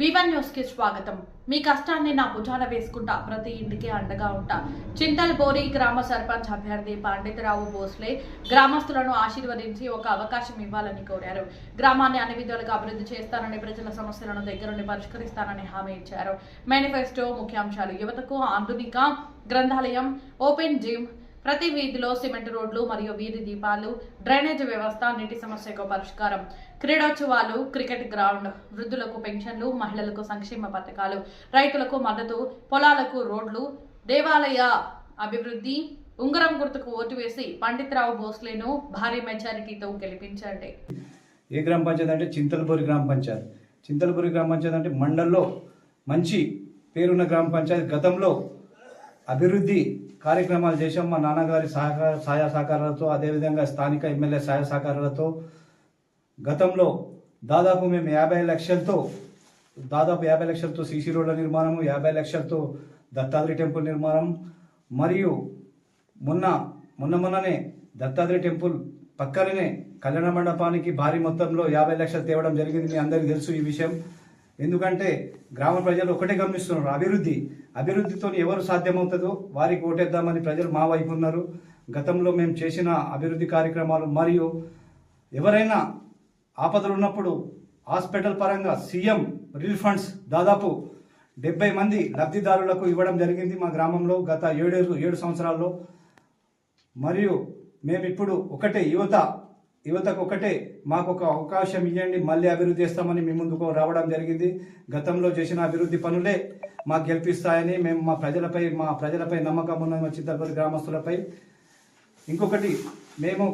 V1 news కి స్వాగతం. మీ కష్టాన్ని నా భుజాన వేసుకుంటా ప్రతి ఇంటికి అండగా ఉంటా. చింతల్బోరి గ్రామ సర్పంచ్ అభ్యర్థి పండితరావు భోస్లే గ్రామస్తులను ఆశీర్వదించి ఒక అవకాశం ఇవ్వాలని కోరారు. గ్రామాన్ని అన్ని విధాలుగా అభివృద్ధి చేస్తానని, ప్రజల సమస్యలను దగ్గరుండి పరిష్కరిస్తానని హామీ ఇచ్చారు. మేనిఫెస్టో ముఖ్యాంశాలు: యువతకు ఆధునిక గ్రంథాలయం, ఓపెన్ జిమ్, ప్రతి వీధిలో సిమెంట్ రోడ్లు మరియు వీధి దీపాలు, డ్రైనేజ్ వ్యవస్థ, నీటి సమస్యకు పరిష్కారం, క్రీడోత్సవాలు, క్రికెట్ గ్రౌండ్, వృద్ధులకు పెన్షన్లు, మహిళలకు సంక్షేమ పథకాలు, రైతులకు మద్దతు, పొలాలకు రోడ్లు, దేవాలయ అభివృద్ధి. ఉంగరం గుర్తుకు ఓటు వేసి పండితరావు భోస్లేను భారీ మెజారిటీతో గెలిపించండి. ఏ గ్రామ పంచాయతీ అంటే చింతలపూరి గ్రామ పంచాయతీ. చింతలపూరి గ్రామ పంచాయతీ అంటే మండల్లో మంచి పేరున్న గ్రామ పంచాయతీ. గతంలో అభివృద్ధి కార్యక్రమాలు చేశాం. మా నాన్నగారి సహాయ సహకారాలతో, అదేవిధంగా స్థానిక ఎమ్మెల్యే సహాయ సహకారాలతో గతంలో దాదాపు మేము 50 లక్షలతో సీసీ రోడ్ల నిర్మాణం, 50 లక్షలతో దత్తాత్రి టెంపుల్ నిర్మాణం, మరియు మొన్ననే దత్తాత్రి టెంపుల్ పక్కనే కళ్యాణ మండపానికి భారీ మొత్తంలో 50 లక్షలు తేవడం జరిగింది. మీ అందరికీ తెలుసు ఈ విషయం. ఎందుకంటే గ్రామ ప్రజలు ఒకటే గమనిస్తున్నారు, అభివృద్ధితో ఎవరు సాధ్యమవుతుందో వారికి ఓటేద్దామని ప్రజలు మా వైపు ఉన్నారు. గతంలో మేము చేసిన అభివృద్ధి కార్యక్రమాలు మరియు ఎవరైనా ఆపదలు ఉన్నప్పుడు హాస్పిటల్ పరంగా సీఎం రిలీఫ్ ఫండ్స్ దాదాపు 70 మంది లబ్ధిదారులకు ఇవ్వడం జరిగింది మా గ్రామంలో గత 7 సంవత్సరాల్లో. మరియు మేమిప్పుడు ఒకటే యువతకు ఒకటే, మాకు ఒక అవకాశం ఇవ్వండి, మళ్ళీ అభివృద్ధి చేస్తామని మీ ముందుకు రావడం జరిగింది. గతంలో చేసిన అభివృద్ధి పనులే మాకు గెలిపిస్తాయని మేము మా ప్రజలపై నమ్మకం ఉన్న మా చింతలపల్లి గ్రామస్తులపై. ఇంకొకటి, మేము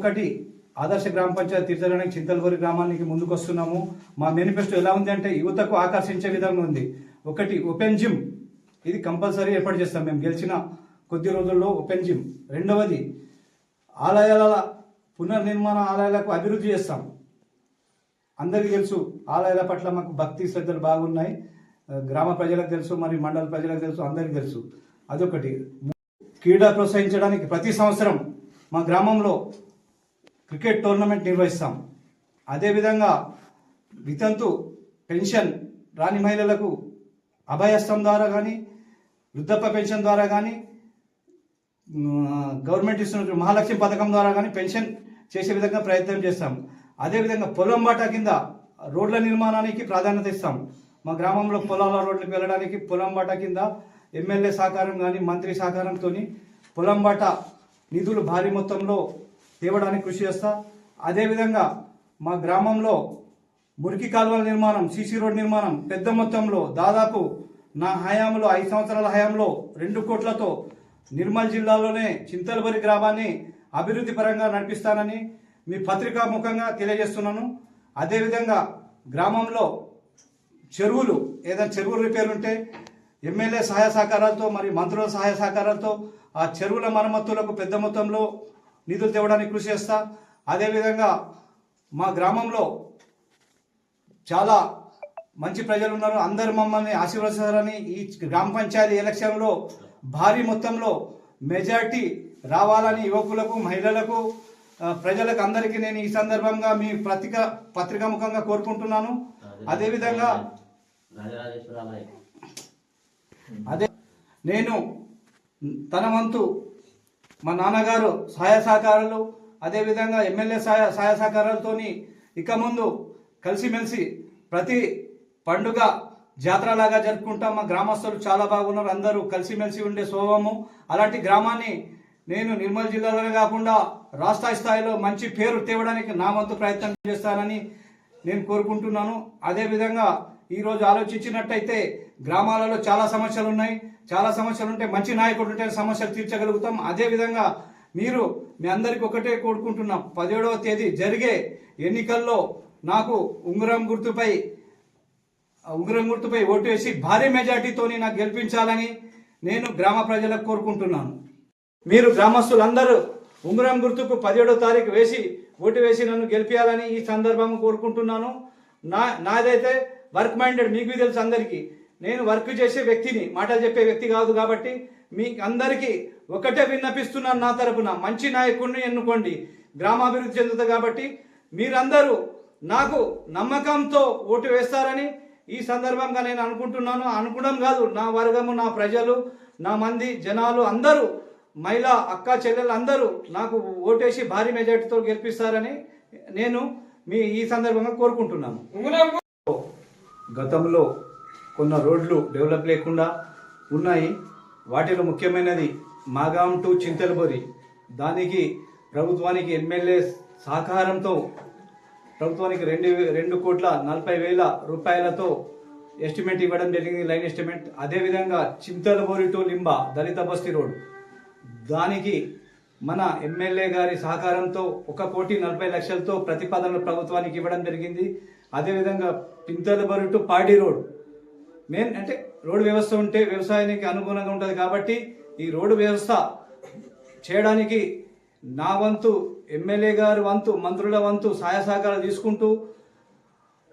ఆదర్శ గ్రామ పంచాయతీ తీర్చడానికి చింతలపల్లి గ్రామానికి ముందుకు వస్తున్నాము. మా మేనిఫెస్టో ఎలా ఉంది అంటే యువతకు ఆకర్షించే విధంగా ఉంది. ఒకటి, ఓపెన్ జిమ్, ఇది కంపల్సరీ ఏర్పాటు చేస్తాం మేము గెలిచిన కొద్ది రోజుల్లో. Open gym. రెండవది, ఆలయాల పునర్నిర్మాణ, ఆలయాలకు అభివృద్ధి చేస్తాం. అందరికీ తెలుసు ఆలయాల పట్ల మాకు భక్తి శ్రద్ధలు బాగున్నాయి. గ్రామ ప్రజలకు తెలుసు, మరియు మండల ప్రజలకు తెలుసు, అందరికీ తెలుసు. అదొకటి. క్రీడా ప్రోత్సహించడానికి ప్రతి సంవత్సరం మా గ్రామంలో క్రికెట్ టోర్నమెంట్ నిర్వహిస్తాం. అదేవిధంగా వితంతు పెన్షన్ రాని మహిళలకు అభయహస్తం ద్వారా కానీ, వృద్ధప్య పెన్షన్ ద్వారా కానీ, గవర్నమెంట్ ఇస్తున్న మహాలక్ష్మి పథకం ద్వారా కానీ పెన్షన్ చేసే విధంగా ప్రయత్నం చేస్తాం. అదేవిధంగా పొలం బాట కింద రోడ్ల నిర్మాణానికి ప్రాధాన్యత ఇస్తాం. మా గ్రామంలో పొలాల రోడ్లకు వెళ్ళడానికి పొలం బాట కింద ఎమ్మెల్యే సహకారం కానీ, మంత్రి సహకారంతో పొలం బాట నిధులు భారీ మొత్తంలో తేవడానికి కృషి చేస్తా. అదేవిధంగా మా గ్రామంలో మురికి కాలువల నిర్మాణం, సీసీ రోడ్ నిర్మాణం పెద్ద మొత్తంలో దాదాపు నా హయాంలో 5 సంవత్సరాల హయాంలో 2 కోట్లతో నిర్మల్ జిల్లాలోనే చింతలపల్లి గ్రామాన్ని అభివృద్ధి పరంగా నడిపిస్తానని మీ పత్రికా ముఖంగా తెలియజేస్తున్నాను. అదేవిధంగా గ్రామంలో ఏదైనా చెరువులు రిపేర్ ఉంటే ఎమ్మెల్యే సహాయ సహకారాలతో మరియు మంత్రుల సహాయ సహకారాలతో ఆ చెరువుల మరమ్మతులకు పెద్ద మొత్తంలో నిధులు తేవడానికి కృషి చేస్తా. అదేవిధంగా మా గ్రామంలో చాలా మంచి ప్రజలు ఉన్నారు, అందరు మమ్మల్ని ఆశీర్వదిస్తారని ఈ గ్రామ పంచాయతీ ఎలక్షన్లో భారీ మొత్తంలో మెజార్టీ రావాలని యువకులకు, మహిళలకు, ప్రజలకు అందరికీ నేను ఈ సందర్భంగా మీ పత్రికా ముఖంగా కోరుకుంటున్నాను. అదేవిధంగా నేను తన వంతు మా నాన్నగారు సహాయ సహకారాలు, అదేవిధంగా ఎమ్మెల్యే సహాయ సహకారాలతో ఇక ముందు కలిసిమెలిసి ప్రతి పండుగ జాతరలాగా జరుపుకుంటాం. మా గ్రామస్తులు చాలా బాగున్నారు, అందరూ కలిసిమెలిసి ఉండే స్వభావము. అలాంటి గ్రామాన్ని నేను నిర్మల్ జిల్లాలోనే కాకుండా రాష్ట్ర స్థాయిలో మంచి పేరు తేవడానికి నా వంతు ప్రయత్నం చేస్తానని నేను కోరుకుంటున్నాను. అదేవిధంగా ఈరోజు ఆలోచించినట్టయితే గ్రామాలలో చాలా సమస్యలు ఉంటే మంచి నాయకుడు ఉంటే సమస్యలు తీర్చగలుగుతాం. అదేవిధంగా మీ అందరికీ ఒకటే కోరుకుంటున్నాం, 17వ తేదీ జరిగే ఎన్నికల్లో నాకు ఉంగరం గుర్తుపై ఓటు వేసి భారీ మెజార్టీతో నాకు గెలిపించాలని నేను గ్రామ ప్రజలకు కోరుకుంటున్నాను. మీరు గ్రామస్తులందరూ ఉంగరం గుర్తుకు 17వ తారీఖు ఓటు వేసి నన్ను గెలిపించాలని ఈ సందర్భంగా కోరుకుంటున్నాను. నాదైతే వర్క్ మైండెడ్, మీకు తెలుసు అందరికీ. నేను వర్క్ చేసే వ్యక్తిని, మాటలు చెప్పే వ్యక్తి కాదు. కాబట్టి మీ అందరికీ ఒకటే విన్నపిస్తున్నాను, నా తరపున మంచి నాయకుడిని ఎన్నుకోండి, గ్రామాభివృద్ధి చెందుతుంది. కాబట్టి మీరందరూ నాకు నమ్మకంతో ఓటు వేస్తారని ఈ సందర్భంగా నేను అనుకోవడం కాదు, నా వర్గము, నా ప్రజలు, నా మంది జనాలు అందరూ, మహిళా అక్క చెల్లెలు అందరూ నాకు ఓటేసి భారీ మెజార్టీతో గెలిపిస్తారని నేను ఈ సందర్భంగా కోరుకుంటున్నాను. గతంలో కొన్ని రోడ్లు డెవలప్ లేకుండా ఉన్నాయి. వాటిలో ముఖ్యమైనది మాగాం టు చింతలబోరి. దానికి ప్రభుత్వానికి ఎమ్మెల్యే సహకారంతో ప్రభుత్వానికి 2,40,00,000 రూపాయలతో ఎస్టిమేట్ ఇవ్వడం జరిగింది, లైన్ ఎస్టిమేట్. అదేవిధంగా చింతలబోరి టు లింబా దళిత బస్తీ రోడ్, దానికి మన ఎమ్మెల్యే గారి సహకారంతో 1,40,00,000తో ప్రతిపాదనలు ప్రభుత్వానికి ఇవ్వడం జరిగింది. అదేవిధంగా చింతలబోరి టు పాడి రోడ్, మెయిన్ అంటే రోడ్డు వ్యవస్థ ఉంటే వ్యవసాయానికి అనుగుణంగా ఉంటుంది కాబట్టి ఈ రోడ్డు వ్యవస్థ చేయడానికి నా వంతు, ఎమ్మెల్యే గారి వంతు, మంత్రుల వంతు సహాయ సహకారాలు తీసుకుంటూ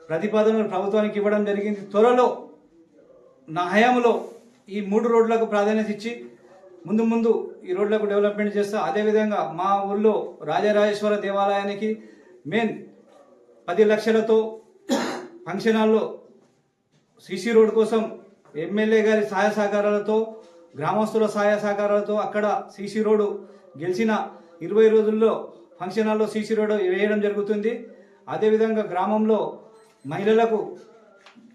ప్రతిపాదనలు ప్రభుత్వానికి ఇవ్వడం జరిగింది. త్వరలో నా హయాంలో ఈ 3 రోడ్లకు ప్రాధాన్యత ఇచ్చి ముందు ఈ రోడ్లకు డెవలప్మెంట్ చేస్తా. అదేవిధంగా మా ఊళ్ళో రాజరాజేశ్వర దేవాలయానికి మెయిన్ 10 లక్షలతో ఫంక్షన్ హాల్లో సిసి రోడ్ కోసం ఎమ్మెల్యే గారి సహాయ సహకారాలతో, గ్రామస్తుల సహాయ సహకారాలతో అక్కడ సిసి రోడ్డు గెలిచిన 20 రోజుల్లో ఫంక్షన్ హాల్లో సిసి రోడ్ వేయడం జరుగుతుంది. అదేవిధంగా గ్రామంలో మహిళలకు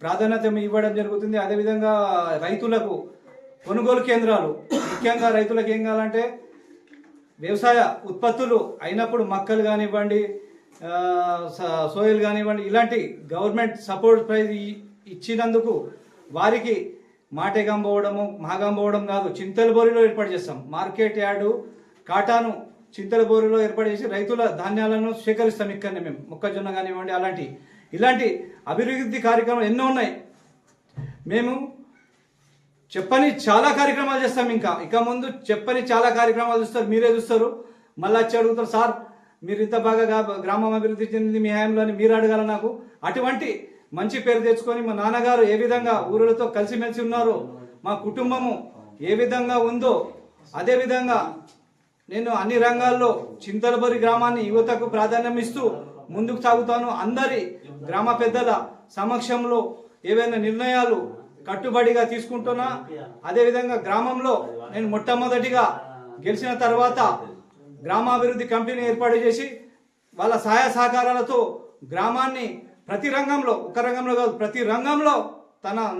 ప్రాధాన్యత ఇవ్వడం జరుగుతుంది. అదేవిధంగా రైతులకు కొనుగోలు కేంద్రాలు, ముఖ్యంగా రైతులకు ఏం కావాలంటే వ్యవసాయ ఉత్పత్తులు అయినప్పుడు మక్కలు కానివ్వండి, సోయలు కానివ్వండి, ఇలాంటి గవర్నమెంట్ సపోర్ట్ ప్రైజ్ ఇచ్చినందుకు వారికి మాటేగాం పోవడం కాదు, చింతలబోరిలో ఏర్పాటు చేస్తాం. మార్కెట్ యార్డు కాటాను చింతలబోరిలో ఏర్పాటు చేసి రైతుల ధాన్యాలను స్వీకరిస్తాం. ఇక్కడనే మేము మొక్కజొన్న కానివ్వండి, ఇలాంటి అభివృద్ధి కార్యక్రమాలు ఎన్నో ఉన్నాయి. మేము చెప్పని చాలా కార్యక్రమాలు చేస్తాం. ఇక ముందు చెప్పని చాలా కార్యక్రమాలు చూస్తారు, మీరే చూస్తారు. మళ్ళీ వచ్చి అడుగుతారు, సార్ మీరు ఇంత బాగా గ్రామం అభివృద్ధి చెందింది మీ హయాంలో అని మీరు అడగాల. నాకు అటువంటి మంచి పేరు తెచ్చుకొని మా నాన్నగారు ఏ విధంగా ఊరులతో కలిసిమెలిసి ఉన్నారో, మా కుటుంబము ఏ విధంగా ఉందో అదేవిధంగా నేను అన్ని రంగాల్లో చింతలబోరి గ్రామాన్ని యువతకు ప్రాధాన్యం ఇస్తూ ముందుకు సాగుతాను. అందరి గ్రామ పెద్దల సమక్షంలో ఏవైనా నిర్ణయాలు కట్టుబడిగా తీసుకుంటున్నా. అదేవిధంగా గ్రామంలో నేను మొట్టమొదటిగా గెలిచిన తర్వాత గ్రామాభివృద్ధి కమిటీని ఏర్పాటు చేసి వాళ్ళ సహాయ సహకారాలతో గ్రామాన్ని ప్రతి రంగంలో, ఒక రంగంలో కాదు ప్రతి రంగంలో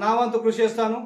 నా వంతు కృషి చేస్తాను.